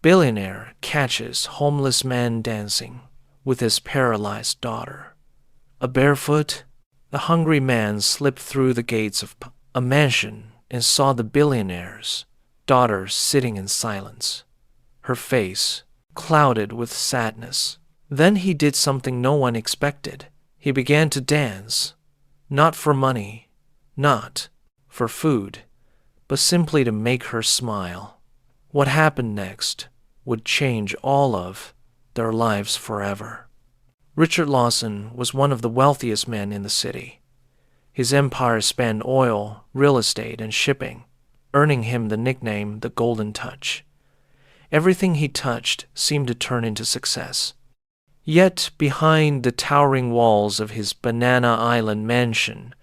Billionaire catches homeless man dancing with his paralyzed daughter. A barefoot, the hungry man slipped through the gates of a mansion and saw the billionaire's daughter sitting in silence, her face clouded with sadness. Then he did something no one expected. He began to dance, not for money, not for food, but simply to make her smile. What happened next would change all of their lives forever. Richard Lawson was one of the wealthiest men in the city. His empire spanned oil, real estate, and shipping, earning him the nickname the Golden Touch. Everything he touched seemed to turn into success. Yet behind the towering walls of his Banana Island mansion,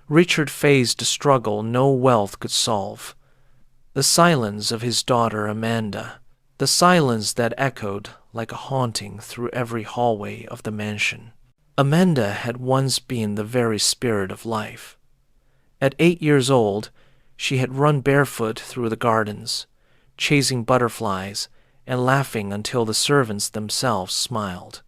Richard faced a struggle no wealth could solve. The silence of his daughter Amanda, the silence that echoed like a haunting through every hallway of the mansion. Amanda had once been the very spirit of life. At 8 years old, she had run barefoot through the gardens, chasing butterflies and laughing until the servants themselves smiled.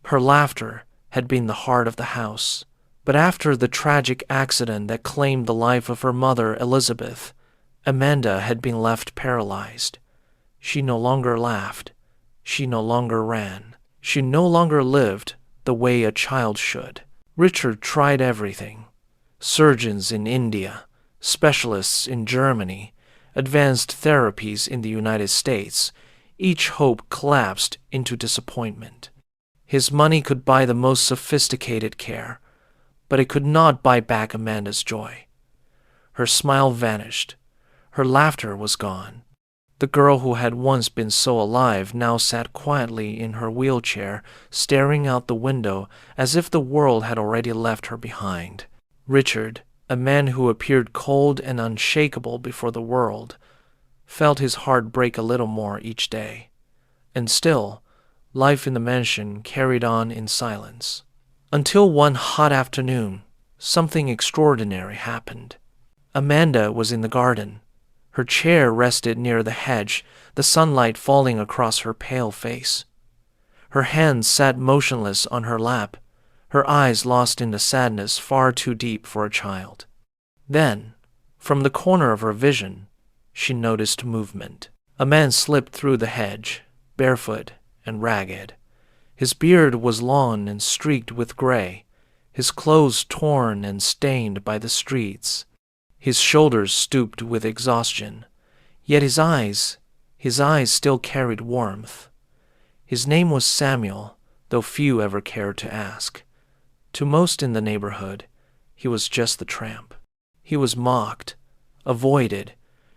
Her laughter had been the heart of the house. But after the tragic accident that claimed the life of her mother, Elizabeth, Amanda had been left paralyzed. She no longer laughed. She no longer ran. She no longer lived the way a child should. Richard tried everything. Surgeons in India, specialists in Germany, advanced therapies in the United States. Each hope collapsed into disappointment. His money could buy the most sophisticated care, but it could not buy back Amanda's joy. Her smile vanished. Her laughter was gone. The girl who had once been so alive now sat quietly in her wheelchair, staring out the window as if the world had already left her behind. Richard, a man who appeared cold and unshakable before the world, felt his heart break a little more each day. And still, life in the mansion carried on in silence. Until one hot afternoon, something extraordinary happened. Amanda was in the garden. Her chair rested near the hedge, the sunlight falling across her pale face. Her hands sat motionless on her lap, her eyes lost in the sadness far too deep for a child. Then, from the corner of her vision, she noticed movement. A man slipped through the hedge, barefoot and ragged. His beard was long and streaked with gray, his clothes torn and stained by the streets. His shoulders stooped with exhaustion, yet his eyes still carried warmth. His name was Samuel, though few ever cared to ask. To most in the neighborhood, he was just the tramp. He was mocked, avoided,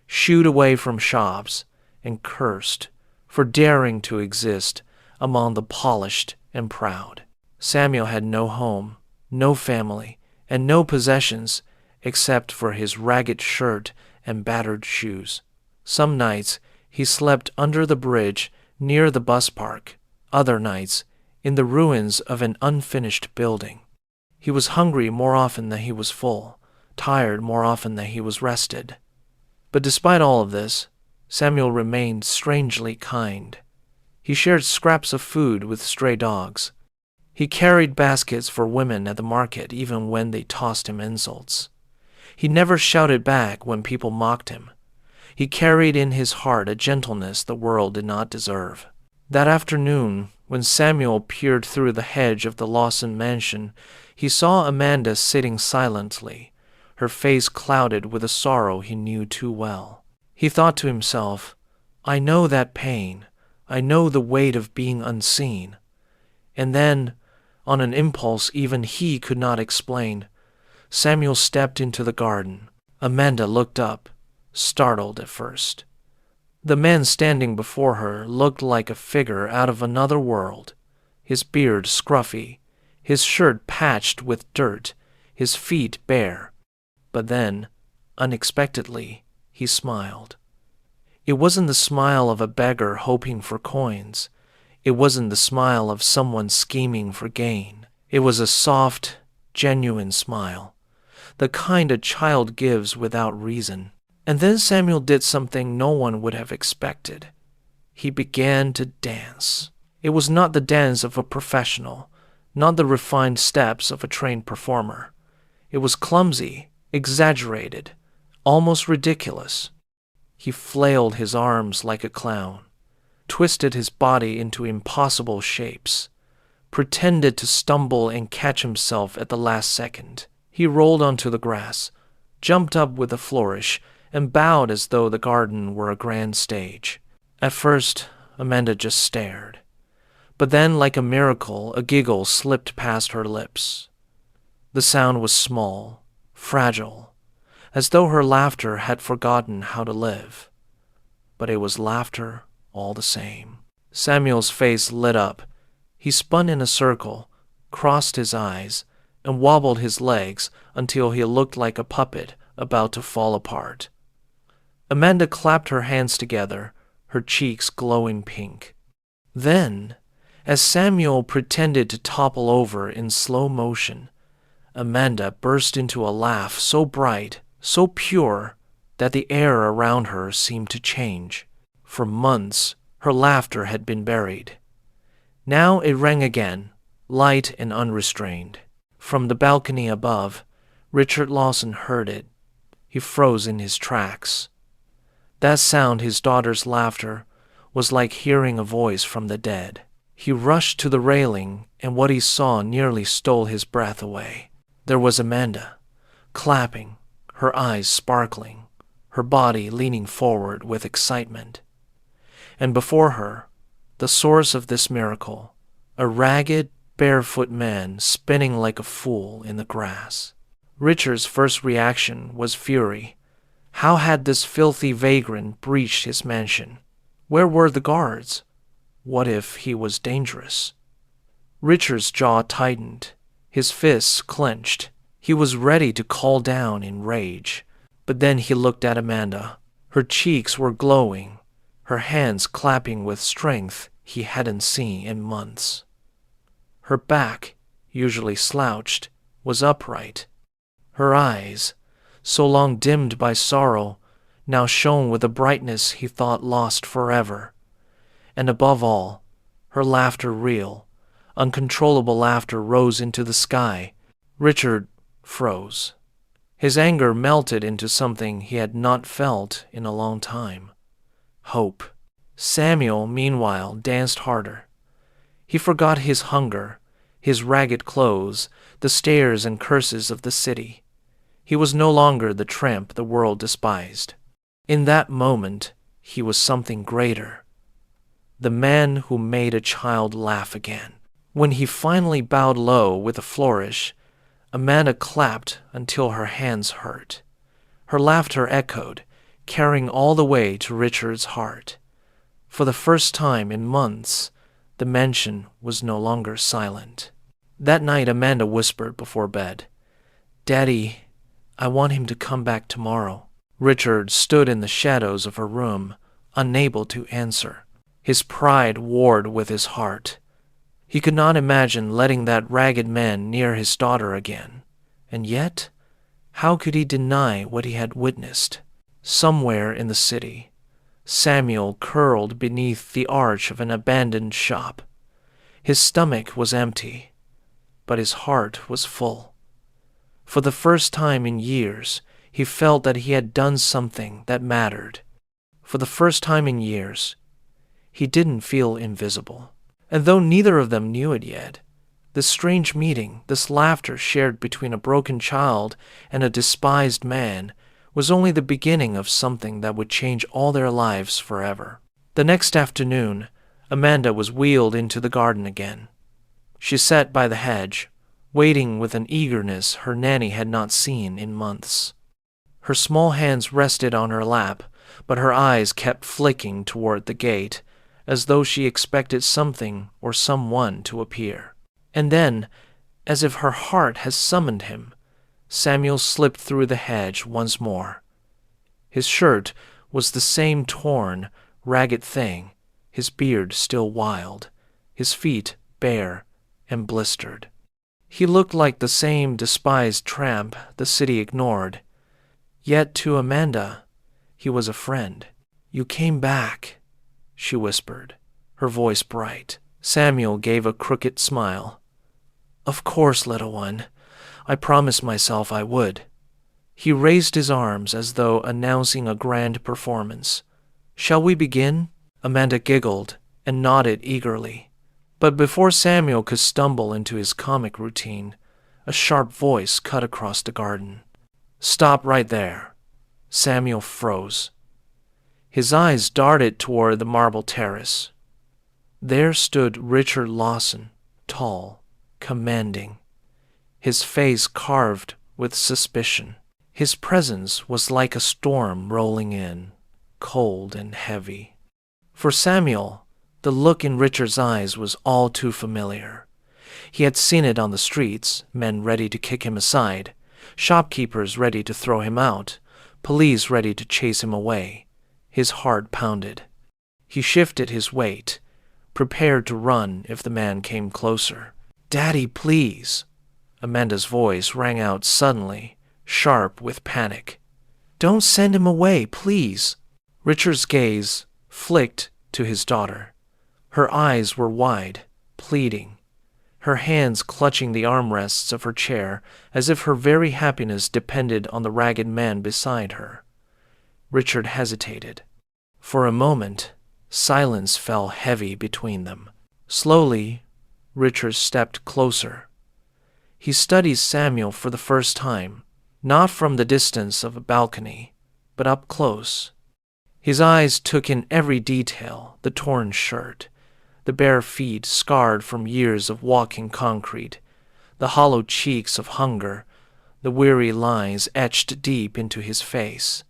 shooed away from shops, and cursed for daring to exist among the polished and proud. Samuel had no home, no family, and no possessions except for his ragged shirt and battered shoes. Some nights he slept under the bridge near the bus park, other nights in the ruins of an unfinished building. He was hungry more often than he was full, tired more often than he was rested. But despite all of this, Samuel remained strangely kind. He shared scraps of food with stray dogs. He carried baskets for women at the market even when they tossed him insults. He never shouted back when people mocked him. He carried in his heart a gentleness the world did not deserve. That afternoon, when Samuel peered through the hedge of the Lawson mansion, he saw Amanda sitting silently, her face clouded with a sorrow he knew too well. He thought to himself, "I know that pain. I know the weight of being unseen." And then, on an impulse even he could not explain, Samuel stepped into the garden. Amanda looked up, startled at first. The man standing before her looked like a figure out of another world, his beard scruffy, his shirt patched with dirt, his feet bare. But then, unexpectedly, he smiled. It wasn't the smile of a beggar hoping for coins. It wasn't the smile of someone scheming for gain. It was a soft, genuine smile, the kind a child gives without reason. And then Samuel did something no one would have expected. he began to dance. It was not the dance of a professional, not the refined steps of a trained performer. It was clumsy, exaggerated, almost ridiculous. He flailed his arms like a clown, twisted his body into impossible shapes, pretended to stumble and catch himself at the last second. He rolled onto the grass, jumped up with a flourish, and bowed as though the garden were a grand stage. At first, Amanda just stared. But then, like a miracle, a giggle slipped past her lips. The sound was small, fragile, as though her laughter had forgotten how to live. But it was laughter all the same. Samuel's face lit up. He spun in a circle, crossed his eyes, and wobbled his legs until he looked like a puppet about to fall apart. Amanda clapped her hands together, her cheeks glowing pink. Then, as Samuel pretended to topple over in slow motion, Amanda burst into a laugh so bright, so pure, that the air around her seemed to change. For months, her laughter had been buried. Now it rang again, light and unrestrained. From the balcony above, Richard Lawson heard it. He froze in his tracks. That sound, his daughter's laughter, was like hearing a voice from the dead. He rushed to the railing, and what he saw nearly stole his breath away. There was Amanda, clapping, her eyes sparkling, her body leaning forward with excitement. And before her, the source of this miracle, a ragged, barefoot man spinning like a fool in the grass. Richard's first reaction was fury. How had this filthy vagrant breached his mansion? Where were the guards? What if he was dangerous? Richard's jaw tightened, his fists clenched. He was ready to call down in rage. But then he looked at Amanda. Her cheeks were glowing, her hands clapping with strength he hadn't seen in months. Her back, usually slouched, was upright. Her eyes, so long dimmed by sorrow, now shone with a brightness he thought lost forever. And above all, her laughter real, uncontrollable laughter rose into the sky. Richard froze. His anger melted into something he had not felt in a long time. Hope. Samuel, meanwhile, danced harder. He forgot his hunger, his ragged clothes, the stares and curses of the city. He was no longer the tramp the world despised. In that moment, he was something greater. The man who made a child laugh again. When he finally bowed low with a flourish, Amanda clapped until her hands hurt. Her laughter echoed, carrying all the way to Richard's heart. For the first time in months, the mansion was no longer silent. That night, Amanda whispered before bed, "Daddy, I want him to come back tomorrow." Richard stood in the shadows of her room, unable to answer. His pride warred with his heart. He could not imagine letting that ragged man near his daughter again. And yet, how could he deny what he had witnessed? Somewhere in the city, Samuel curled beneath the arch of an abandoned shop. His stomach was empty, but his heart was full. For the first time in years, he felt that he had done something that mattered. For the first time in years, he didn't feel invisible. And though neither of them knew it yet, this strange meeting, this laughter shared between a broken child and a despised man, was only the beginning of something that would change all their lives forever. The next afternoon, Amanda was wheeled into the garden again. She sat by the hedge, waiting with an eagerness her nanny had not seen in months. Her small hands rested on her lap, but her eyes kept flicking toward the gate, as though she expected something or someone to appear. And then, as if her heart had summoned him, Samuel slipped through the hedge once more. His shirt was the same torn, ragged thing, his beard still wild, his feet bare and blistered. He looked like the same despised tramp the city ignored. Yet to Amanda, he was a friend. "You came back," she whispered, her voice bright. Samuel gave a crooked smile. Of course, little one. I promised myself I would. He raised his arms as though announcing a grand performance. Shall we begin? Amanda giggled and nodded eagerly. But before Samuel could stumble into his comic routine, a sharp voice cut across the garden. Stop right there. Samuel froze. His eyes darted toward the marble terrace. There stood Richard Lawson, tall, commanding, his face carved with suspicion. His presence was like a storm rolling in, cold and heavy. For Samuel, the look in Richard's eyes was all too familiar. He had seen it on the streets, men ready to kick him aside, shopkeepers ready to throw him out, police ready to chase him away. His heart pounded. He shifted his weight, prepared to run if the man came closer. Daddy, please. Amanda's voice rang out suddenly, sharp with panic. Don't send him away, please. Richard's gaze flicked to his daughter. Her eyes were wide, pleading, her hands clutching the armrests of her chair as if her very happiness depended on the ragged man beside her. Richard hesitated. For a moment, silence fell heavy between them. Slowly, Richard stepped closer. He studied Samuel for the first time, not from the distance of a balcony, but up close. His eyes took in every detail, the torn shirt, the bare feet scarred from years of walking concrete, the hollow cheeks of hunger, the weary lines etched deep into his face.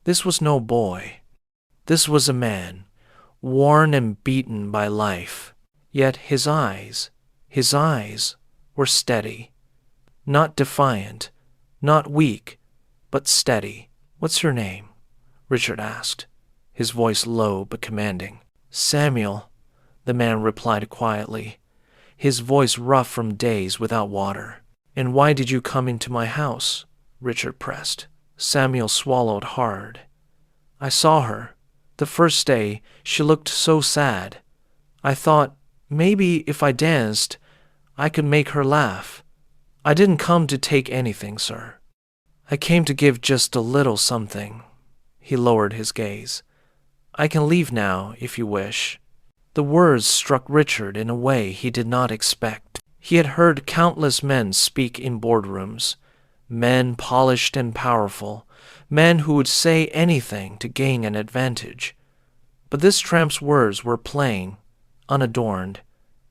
This was no boy. This was a man, worn and beaten by life. Yet his eyes were steady, not defiant, not weak, but steady. What's your name? Richard asked, his voice low but commanding. Samuel, the man replied quietly, his voice rough from days without water. And why did you come into my house? Richard pressed. Samuel swallowed hard. I saw her. The first day, she looked so sad. I thought, maybe if I danced, I could make her laugh. I didn't come to take anything, sir. I came to give just a little something. He lowered his gaze. I can leave now, if you wish. The words struck Richard in a way he did not expect. He had heard countless men speak in boardrooms, men polished and powerful, men who would say anything to gain an advantage. But this tramp's words were plain, unadorned,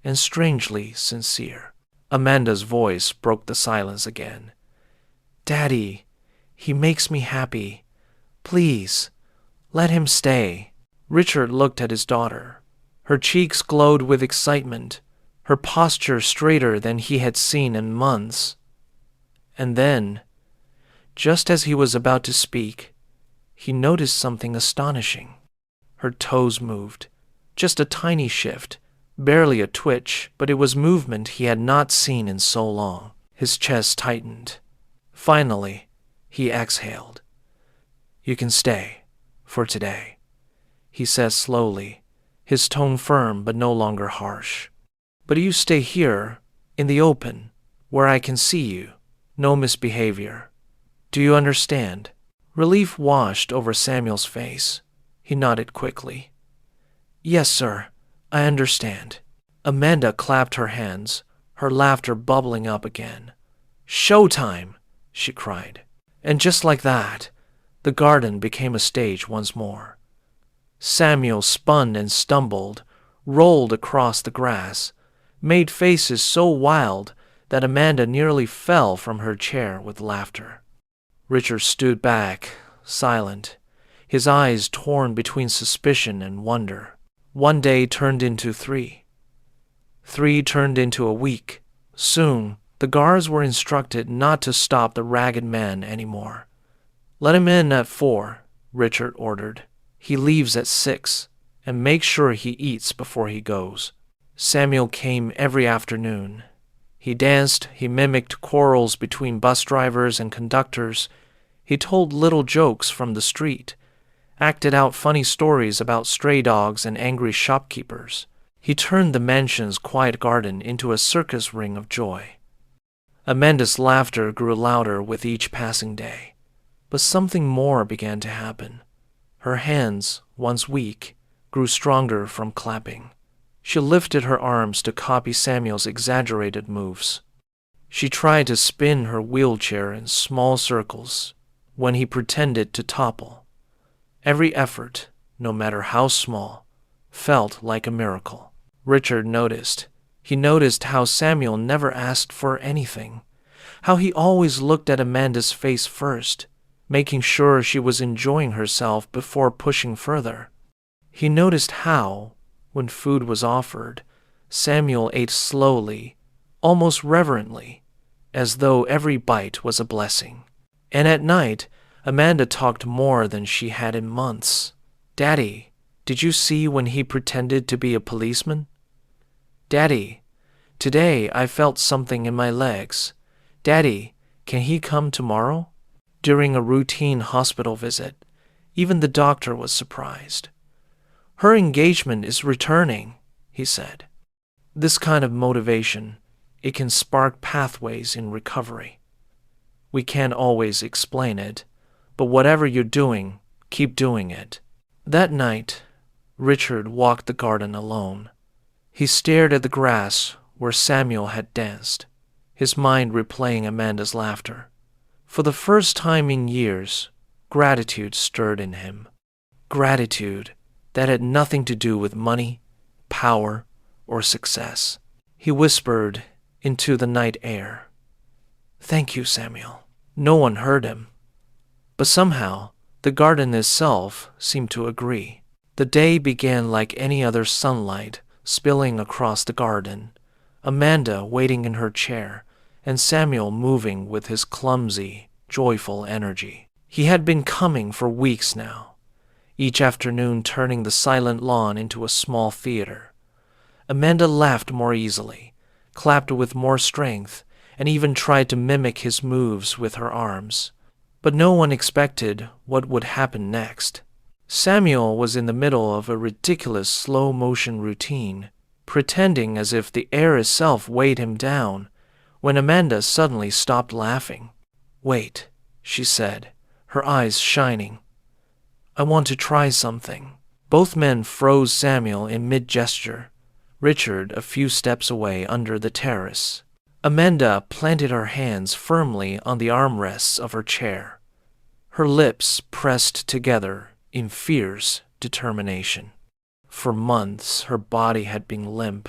and strangely sincere. Amanda's voice broke the silence again. Daddy, he makes me happy. Please, let him stay. Richard looked at his daughter. Her cheeks glowed with excitement, her posture straighter than he had seen in months. And then, just as he was about to speak, he noticed something astonishing. Her toes moved, just a tiny shift, barely a twitch, but it was movement he had not seen in so long. His chest tightened. Finally, he exhaled. You can stay, for today, he said slowly, his tone firm but no longer harsh. But you stay here, in the open, where I can see you. No misbehavior. Do you understand? Relief washed over Samuel's face. He nodded quickly. Yes, sir, I understand. Amanda clapped her hands, her laughter bubbling up again. Showtime, she cried. And just like that, the garden became a stage once more. Samuel spun and stumbled, rolled across the grass, made faces so wild that Amanda nearly fell from her chair with laughter. Richard stood back, silent, his eyes torn between suspicion and wonder. One day turned into 3. 3 turned into a week. Soon, the guards were instructed not to stop the ragged man anymore. Let him in at 4, Richard ordered. He leaves at 6, and make sure he eats before he goes. Samuel came every afternoon. He danced, he mimicked quarrels between bus drivers and conductors. He told little jokes from the street, acted out funny stories about stray dogs and angry shopkeepers. He turned the mansion's quiet garden into a circus ring of joy. Amanda's laughter grew louder with each passing day, but something more began to happen. Her hands, once weak, grew stronger from clapping. She lifted her arms to copy Samuel's exaggerated moves. She tried to spin her wheelchair in small circles when he pretended to topple. Every effort, no matter how small, felt like a miracle. Richard noticed. He noticed how Samuel never asked for anything, how he always looked at Amanda's face first, making sure she was enjoying herself before pushing further. He noticed how, when food was offered, Samuel ate slowly, almost reverently, as though every bite was a blessing. And at night, Amanda talked more than she had in months. "Daddy, did you see when he pretended to be a policeman? Daddy, today I felt something in my legs. Daddy, can he come tomorrow?" During a routine hospital visit, even the doctor was surprised. "Her engagement is returning," he said. This kind of motivation, it can spark pathways in recovery. We can't always explain it, but whatever you're doing, keep doing it. That night, Richard walked the garden alone. He stared at the grass where Samuel had danced, his mind replaying Amanda's laughter. For the first time in years, gratitude stirred in him. Gratitude that had nothing to do with money, power, or success. He whispered into the night air, "Thank you, Samuel." No one heard him, but somehow the garden itself seemed to agree. The day began like any other sunlight spilling across the garden, Amanda waiting in her chair, and Samuel moving with his clumsy, joyful energy. He had been coming for weeks now, each afternoon turning the silent lawn into a small theater. Amanda laughed more easily, clapped with more strength, and even tried to mimic his moves with her arms. But no one expected what would happen next. Samuel was in the middle of a ridiculous slow-motion routine, pretending as if the air itself weighed him down, when Amanda suddenly stopped laughing. "Wait," she said, her eyes shining. "I want to try something." Both men froze Samuel in mid-gesture, Richard a few steps away under the terrace. Amanda planted her hands firmly on the armrests of her chair, her lips pressed together in fierce determination. For months her body had been limp,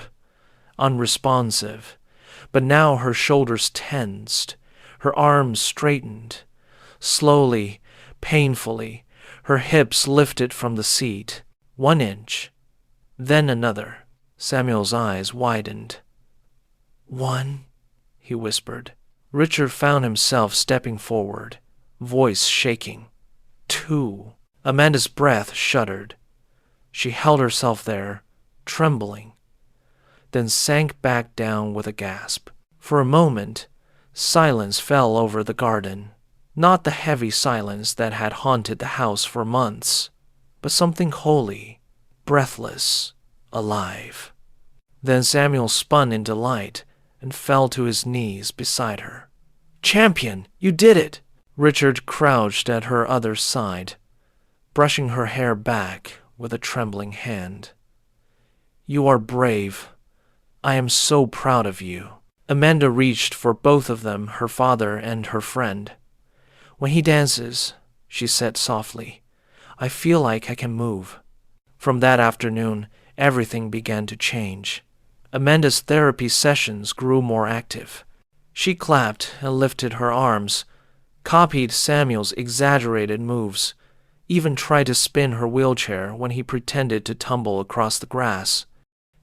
unresponsive, but now her shoulders tensed, her arms straightened. Slowly, painfully, her hips lifted from the seat, 1 inch, then another. Samuel's eyes widened. "1," he whispered. Richard found himself stepping forward, voice shaking. 2. Amanda's breath shuddered. She held herself there, trembling, then sank back down with a gasp. For a moment, silence fell over the garden. Not the heavy silence that had haunted the house for months, but something holy, breathless, alive. Then Samuel spun in delight and fell to his knees beside her. "Champion, you did it!" Richard crouched at her other side, brushing her hair back with a trembling hand. "You are brave. I am so proud of you." Amanda reached for both of them, her father and her friend. "When he dances," she said softly, "I feel like I can move." From that afternoon, everything began to change. Amanda's therapy sessions grew more active. She clapped and lifted her arms, copied Samuel's exaggerated moves, even tried to spin her wheelchair when he pretended to tumble across the grass.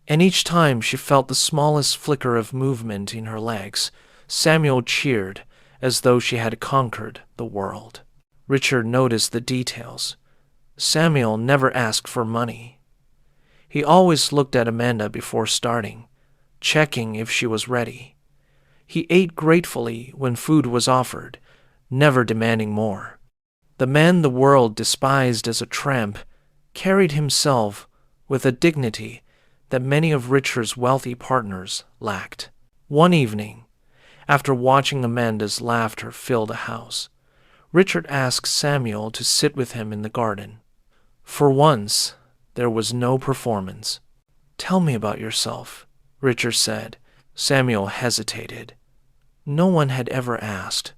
And each time she felt the smallest flicker of movement in her legs, Samuel cheered as though she had conquered the world. Richard noticed the details. Samuel never asked for money. He always looked at Amanda before starting, checking if she was ready. He ate gratefully when food was offered, never demanding more. The man the world despised as a tramp carried himself with a dignity that many of Richard's wealthy partners lacked. One evening, after watching Amanda's laughter fill the house, Richard asked Samuel to sit with him in the garden. For once, there was no performance. "Tell me about yourself," Richard said. Samuel hesitated. No one had ever asked.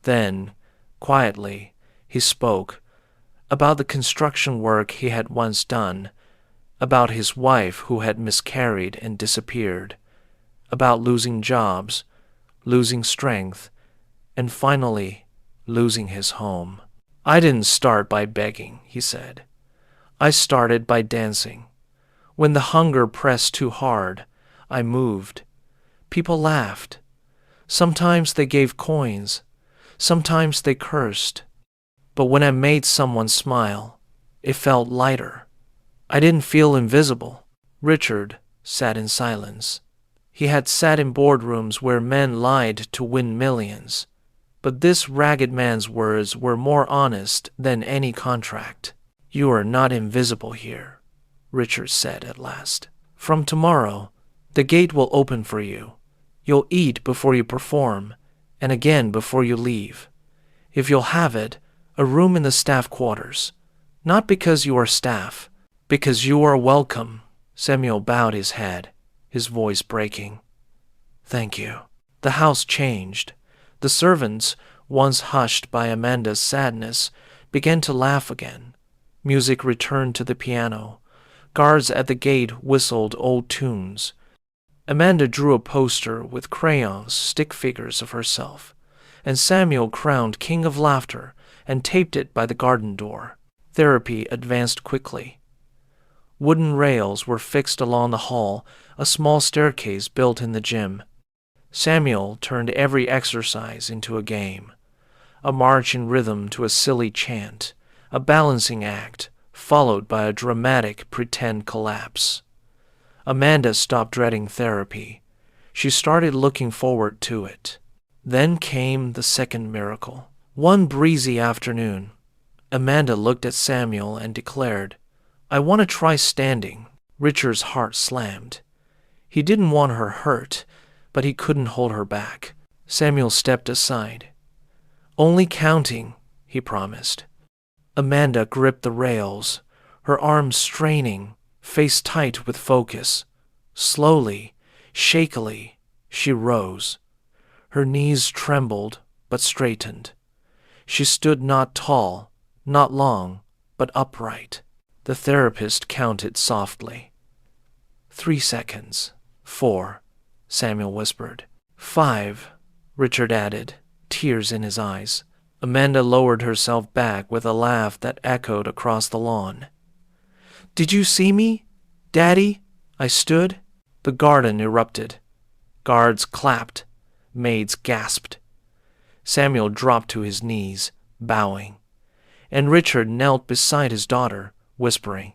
Then, quietly, he spoke about the construction work he had once done, about his wife who had miscarried and disappeared, about losing jobs, losing strength, and finally losing his home. "I didn't start by begging," he said. "I started by dancing. When the hunger pressed too hard, I moved. People laughed. Sometimes they gave coins. Sometimes they cursed. But when I made someone smile, it felt lighter. I didn't feel invisible." Richard sat in silence. He had sat in boardrooms where men lied to win millions. But this ragged man's words were more honest than any contract. "You are not invisible here," Richard said at last. "From tomorrow, the gate will open for you. You'll eat before you perform, and again before you leave. If you'll have it, a room in the staff quarters. Not because you are staff, because you are welcome." Samuel bowed his head, his voice breaking. "Thank you." The house changed. The servants, once hushed by Amanda's sadness, began to laugh again. Music returned to the piano. Guards at the gate whistled old tunes. Amanda drew a poster with crayons, stick figures of herself, and Samuel crowned King of Laughter and taped it by the garden door. Therapy advanced quickly. Wooden rails were fixed along the hall, a small staircase built in the gym. Samuel turned every exercise into a game, a march in rhythm to a silly chant, a balancing act, followed by a dramatic pretend collapse. Amanda stopped dreading therapy. She started looking forward to it. Then came the second miracle. One breezy afternoon, Amanda looked at Samuel and declared, "I want to try standing." Richard's heart slammed. He didn't want her hurt, but he couldn't hold her back. Samuel stepped aside. "Only counting," he promised. Amanda gripped the rails, her arms straining, face tight with focus. Slowly, shakily, she rose. Her knees trembled but straightened. She stood not tall, not long, but upright. The therapist counted softly. 3 seconds. 4, Samuel whispered. 5, Richard added, tears in his eyes. Amanda lowered herself back with a laugh that echoed across the lawn. "Did you see me, Daddy?" I stood. The garden erupted. Guards clapped. Maids gasped. Samuel dropped to his knees, bowing, and Richard knelt beside his daughter, whispering,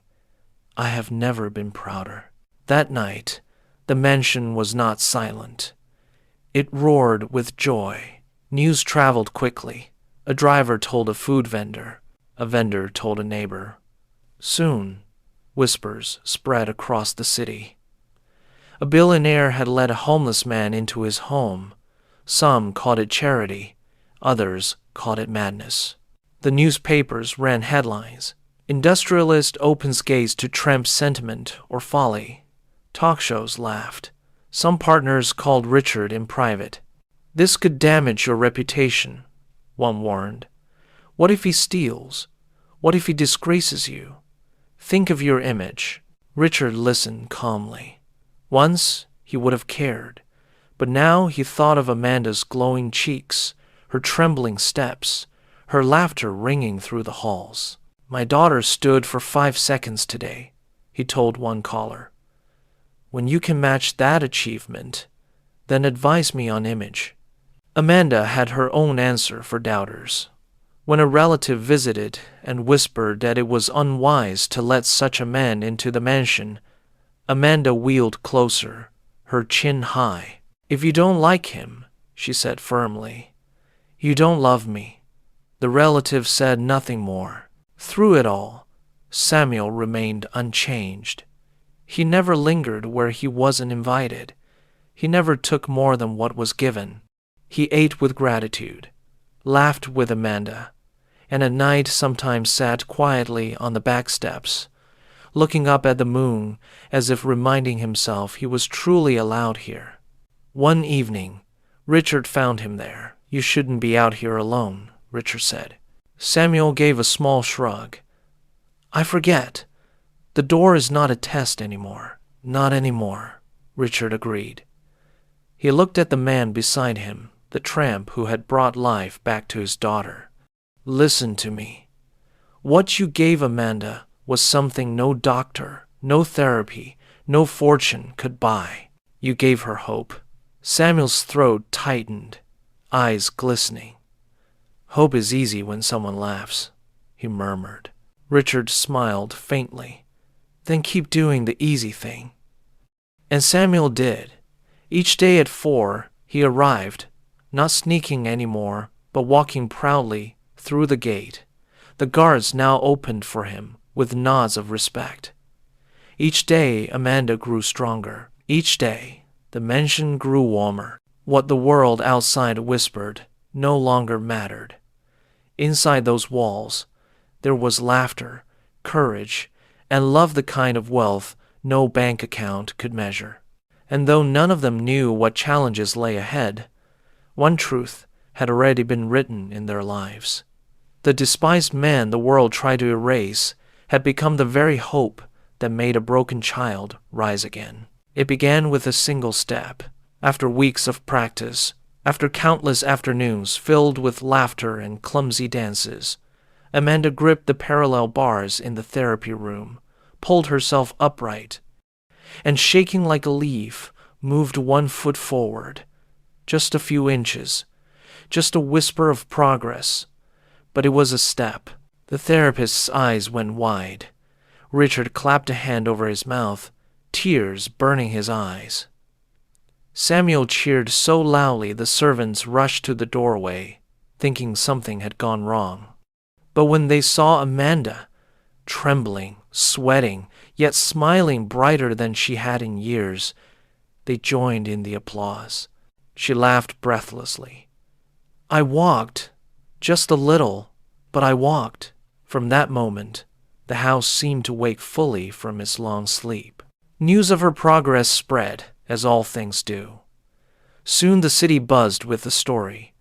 "I have never been prouder." That night, the mansion was not silent. It roared with joy. News traveled quickly. A driver told a food vendor. A vendor told a neighbor. Soon, whispers spread across the city. A billionaire had let a homeless man into his home. Some called it charity. Others called it madness. The newspapers ran headlines. Industrialist opens gates to tramp sentiment or folly. Talk shows laughed. Some partners called Richard in private. "This could damage your reputation," one warned. "What if he steals? What if he disgraces you? Think of your image." Richard listened calmly. Once he would have cared, but now he thought of Amanda's glowing cheeks, her trembling steps, her laughter ringing through the halls. "My daughter stood for 5 seconds today," he told one caller. "When you can match that achievement, then advise me on image." Amanda had her own answer for doubters. When a relative visited and whispered that it was unwise to let such a man into the mansion, Amanda wheeled closer, her chin high. "If you don't like him," she said firmly, "you don't love me." The relative said nothing more. Through it all, Samuel remained unchanged. He never lingered where he wasn't invited. He never took more than what was given. He ate with gratitude, laughed with Amanda, and at night sometimes sat quietly on the back steps, looking up at the moon as if reminding himself he was truly allowed here. One evening, Richard found him there. "You shouldn't be out here alone," Richard said. Samuel gave a small shrug. "I forget. The door is not a test anymore." "Not anymore," Richard agreed. He looked at the man beside him, the tramp who had brought life back to his daughter. "Listen to me. What you gave Amanda was something no doctor, no therapy, no fortune could buy. You gave her hope." Samuel's throat tightened, eyes glistening. "Hope is easy when someone laughs," he murmured. Richard smiled faintly. "Then keep doing the easy thing." And Samuel did. Each day at 4, he arrived, not sneaking anymore, but walking proudly through the gate. The guards now opened for him with nods of respect. Each day, Amanda grew stronger. Each day, the mansion grew warmer. What the world outside whispered no longer mattered. Inside those walls, there was laughter, courage, and love, the kind of wealth no bank account could measure. And though none of them knew what challenges lay ahead, one truth had already been written in their lives. The despised man the world tried to erase had become the very hope that made a broken child rise again. It began with a single step. After weeks of practice, after countless afternoons filled with laughter and clumsy dances, Amanda gripped the parallel bars in the therapy room, pulled herself upright, and shaking like a leaf, moved one foot forward. Just a few inches, just a whisper of progress, but it was a step. The therapist's eyes went wide. Richard clapped a hand over his mouth, tears burning his eyes. Samuel cheered so loudly the servants rushed to the doorway, thinking something had gone wrong. But when they saw Amanda, trembling, sweating, yet smiling brighter than she had in years, they joined in the applause. She laughed breathlessly. "I walked, just a little, but I walked." From that moment, the house seemed to wake fully from its long sleep. News of her progress spread, as all things do. Soon the city buzzed with the story.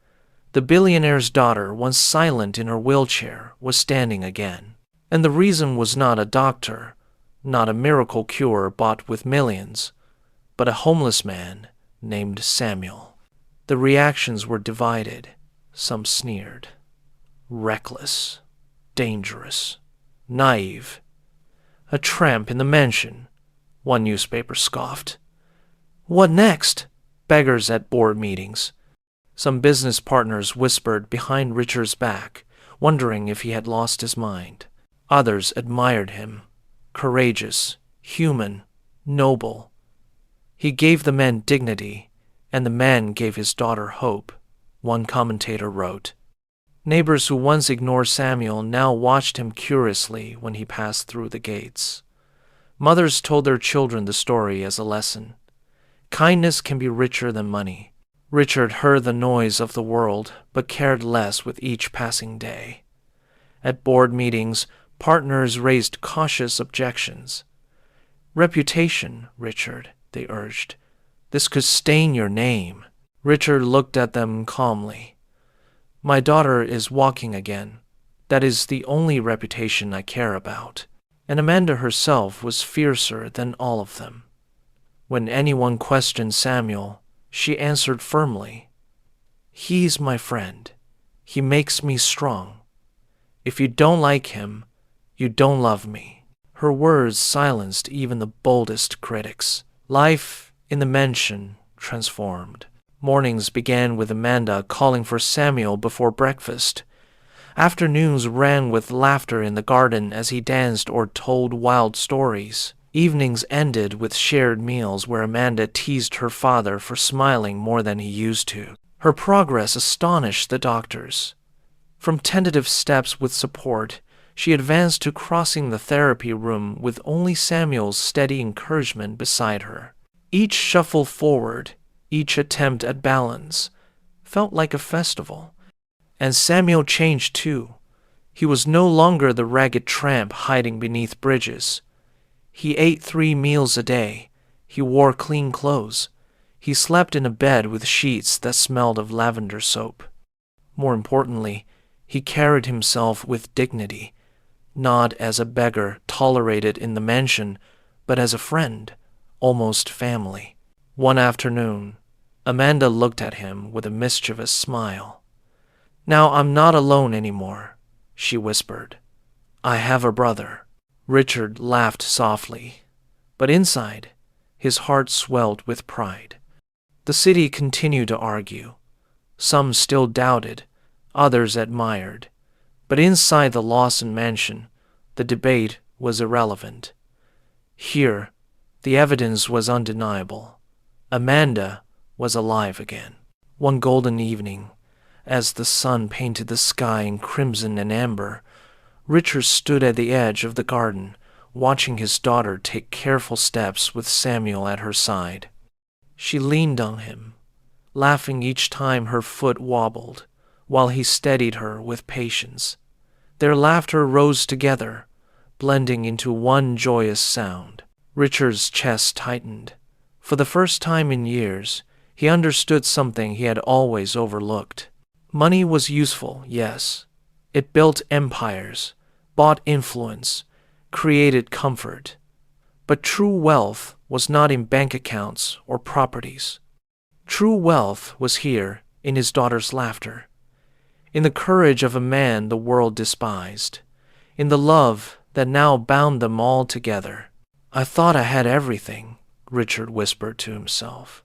The billionaire's daughter, once silent in her wheelchair, was standing again. And the reason was not a doctor, not a miracle cure bought with millions, but a homeless man named Samuel. The reactions were divided. Some sneered. Reckless, dangerous, naive. "A tramp in the mansion," one newspaper scoffed. "What next?" Beggars at board meetings. Some business partners whispered behind Richard's back, wondering if he had lost his mind. Others admired him. Courageous, human, noble. He gave the man dignity, and the man gave his daughter hope, one commentator wrote. Neighbors who once ignored Samuel now watched him curiously when he passed through the gates. Mothers told their children the story as a lesson. Kindness can be richer than money. Richard heard the noise of the world, but cared less with each passing day. At board meetings, partners raised cautious objections. "Reputation, Richard," they urged. "This could stain your name." Richard looked at them calmly. "My daughter is walking again. That is the only reputation I care about." And Amanda herself was fiercer than all of them. When anyone questioned Samuel, she answered firmly, "He's my friend. He makes me strong. If you don't like him, you don't love me." Her words silenced even the boldest critics. Life in the mansion transformed. Mornings began with Amanda calling for Samuel before breakfast. Afternoons rang with laughter in the garden as he danced or told wild stories. Evenings ended with shared meals where Amanda teased her father for smiling more than he used to. Her progress astonished the doctors. From tentative steps with support, she advanced to crossing the therapy room with only Samuel's steady encouragement beside her. Each shuffle forward, each attempt at balance, felt like a festival. And Samuel changed too. He was no longer the ragged tramp hiding beneath bridges. He ate 3 meals a day. He wore clean clothes. He slept in a bed with sheets that smelled of lavender soap. More importantly, he carried himself with dignity, not as a beggar tolerated in the mansion, but as a friend, almost family. One afternoon, Amanda looked at him with a mischievous smile. "Now I'm not alone anymore," she whispered. "I have a brother." Richard laughed softly, but inside, his heart swelled with pride. The city continued to argue. Some still doubted, others admired. But inside the Lawson mansion, the debate was irrelevant. Here, the evidence was undeniable. Amanda was alive again. One golden evening, as the sun painted the sky in crimson and amber, Richard stood at the edge of the garden, watching his daughter take careful steps with Samuel at her side. She leaned on him, laughing each time her foot wobbled, while he steadied her with patience. Their laughter rose together, blending into one joyous sound. Richard's chest tightened. For the first time in years, he understood something he had always overlooked. Money was useful, yes. It built empires, bought influence, created comfort. But true wealth was not in bank accounts or properties. True wealth was here in his daughter's laughter, in the courage of a man the world despised, in the love that now bound them all together. "I thought I had everything," Richard whispered to himself.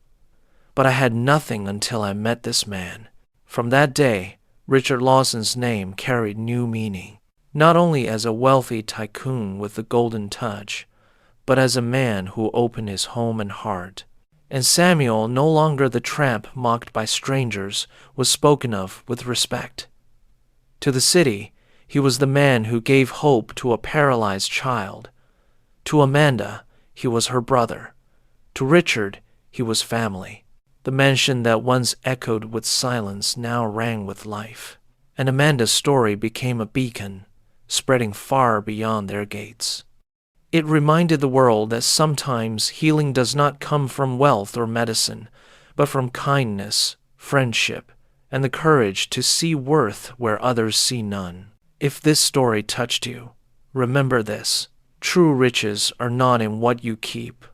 "But I had nothing until I met this man." From that day, Richard Lawson's name carried new meaning, not only as a wealthy tycoon with the golden touch, but as a man who opened his home and heart. And Samuel, no longer the tramp mocked by strangers, was spoken of with respect. To the city, he was the man who gave hope to a paralyzed child. To Amanda, he was her brother. To Richard, he was family. The mansion that once echoed with silence now rang with life. And Amanda's story became a beacon, spreading far beyond their gates. It reminded the world that sometimes healing does not come from wealth or medicine, but from kindness, friendship, and the courage to see worth where others see none. If this story touched you, remember this: true riches are not in what you keep,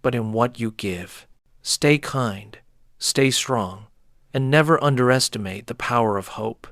but in what you give. Stay kind, stay strong, and never underestimate the power of hope.